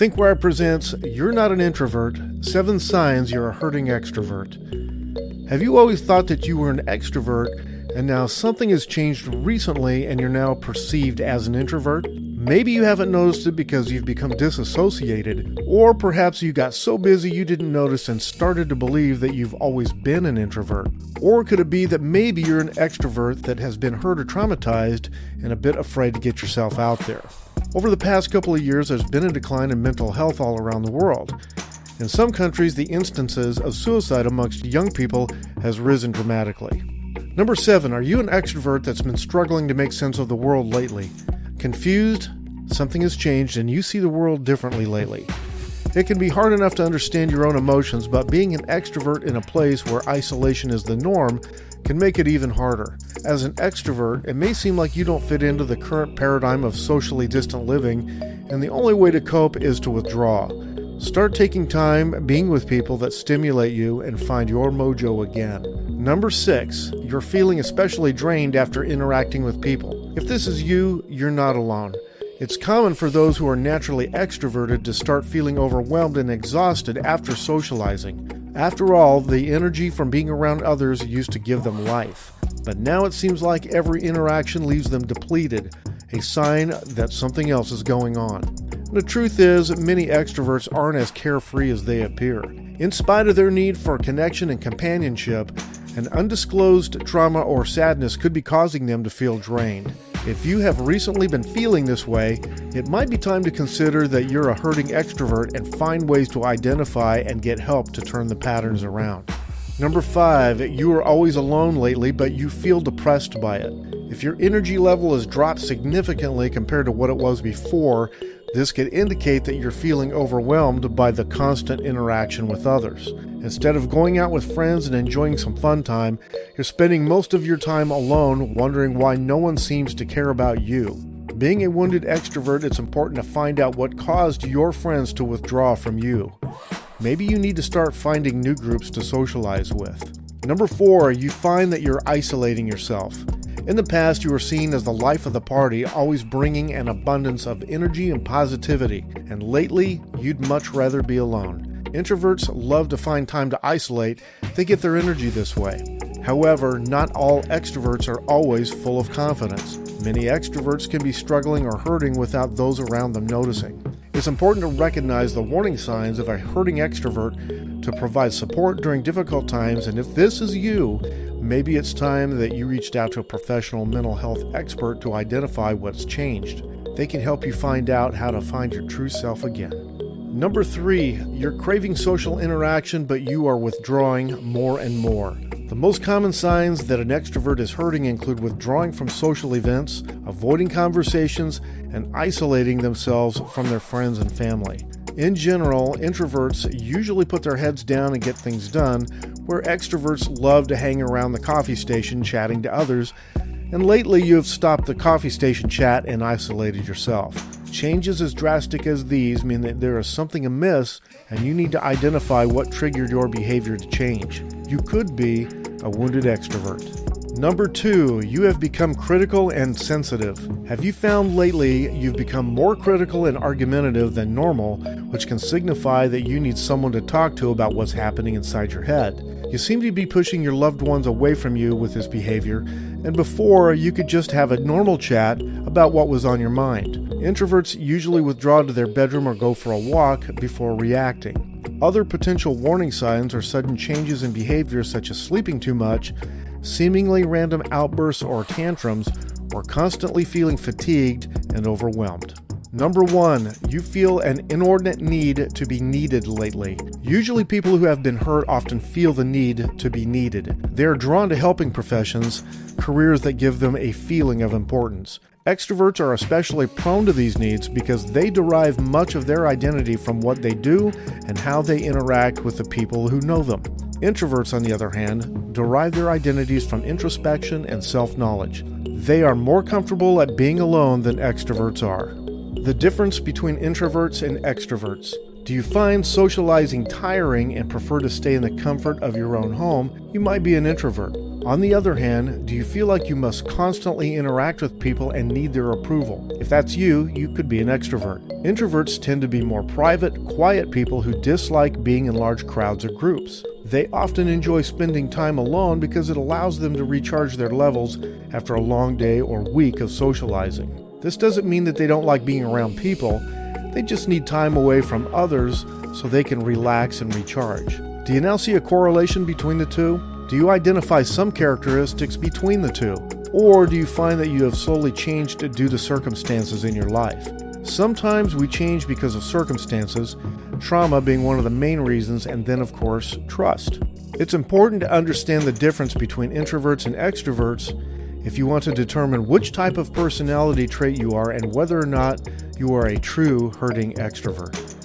ThinkWire presents You're Not an Introvert, 7 Signs You're a Hurting Extrovert. Have you always thought that you were an extrovert and now something has changed recently and you're now perceived as an introvert? Maybe you haven't noticed it because you've become disassociated, or perhaps you got so busy you didn't notice and started to believe that you've always been an introvert. Or could it be that maybe you're an extrovert that has been hurt or traumatized and a bit afraid to get yourself out there? Over the past couple of years, there's been a decline in mental health all around the world. In some countries, the instances of suicide amongst young people has risen dramatically. Number 7, are you an extrovert that's been struggling to make sense of the world lately? Confused? Something has changed and you see the world differently lately. It can be hard enough to understand your own emotions, but being an extrovert in a place where isolation is the norm can make it even harder. As an extrovert, it may seem like you don't fit into the current paradigm of socially distant living, and the only way to cope is to withdraw. Start taking time being with people that stimulate you and find your mojo again. Number 6, you're feeling especially drained after interacting with people. If this is you, you're not alone. It's common for those who are naturally extroverted to start feeling overwhelmed and exhausted after socializing. After all, the energy from being around others used to give them life. But now it seems like every interaction leaves them depleted, a sign that something else is going on. The truth is, many extroverts aren't as carefree as they appear. In spite of their need for connection and companionship, an undisclosed trauma or sadness could be causing them to feel drained. If you have recently been feeling this way, it might be time to consider that you're a hurting extrovert and find ways to identify and get help to turn the patterns around. Number 5, you are always alone lately, but you feel depressed by it. If your energy level has dropped significantly compared to what it was before, this could indicate that you're feeling overwhelmed by the constant interaction with others. Instead of going out with friends and enjoying some fun time, you're spending most of your time alone, wondering why no one seems to care about you. Being a wounded extrovert, it's important to find out what caused your friends to withdraw from you. Maybe you need to start finding new groups to socialize with. Number 4, you find that you're isolating yourself. In the past, you were seen as the life of the party, always bringing an abundance of energy and positivity, and lately, you'd much rather be alone. Introverts love to find time to isolate. They get their energy this way. However, not all extroverts are always full of confidence. Many extroverts can be struggling or hurting without those around them noticing. It's important to recognize the warning signs of a hurting extrovert to provide support during difficult times, and if this is you, maybe it's time that you reached out to a professional mental health expert to identify what's changed. They can help you find out how to find your true self again. Number 3, you're craving social interaction, but you are withdrawing more and more. The most common signs that an extrovert is hurting include withdrawing from social events, avoiding conversations, and isolating themselves from their friends and family. In general, introverts usually put their heads down and get things done, where extroverts love to hang around the coffee station chatting to others, and lately you have stopped the coffee station chat and isolated yourself. Changes as drastic as these mean that there is something amiss and you need to identify what triggered your behavior to change. You could be a wounded extrovert. Number 2, you have become critical and sensitive. Have you found lately you've become more critical and argumentative than normal, which can signify that you need someone to talk to about what's happening inside your head? You seem to be pushing your loved ones away from you with this behavior, and before you could just have a normal chat about what was on your mind. Introverts usually withdraw to their bedroom or go for a walk before reacting. Other potential warning signs are sudden changes in behavior such as sleeping too much, seemingly random outbursts or tantrums, or constantly feeling fatigued and overwhelmed. Number 1, you feel an inordinate need to be needed lately. Usually people who have been hurt often feel the need to be needed. They are drawn to helping professions, careers that give them a feeling of importance. Extroverts are especially prone to these needs because they derive much of their identity from what they do and how they interact with the people who know them. Introverts, on the other hand, derive their identities from introspection and self-knowledge. They are more comfortable at being alone than extroverts are. The difference between introverts and extroverts. Do you find socializing tiring and prefer to stay in the comfort of your own home? You might be an introvert. On the other hand, do you feel like you must constantly interact with people and need their approval? If that's you, you could be an extrovert. Introverts tend to be more private, quiet people who dislike being in large crowds or groups. They often enjoy spending time alone because it allows them to recharge their levels after a long day or week of socializing. This doesn't mean that they don't like being around people. They just need time away from others so they can relax and recharge. Do you now see a correlation between the two? Do you identify some characteristics between the two? Or do you find that you have slowly changed due to circumstances in your life? Sometimes we change because of circumstances, trauma being one of the main reasons, and then of course, trust. It's important to understand the difference between introverts and extroverts if you want to determine which type of personality trait you are and whether or not you are a true hurting extrovert.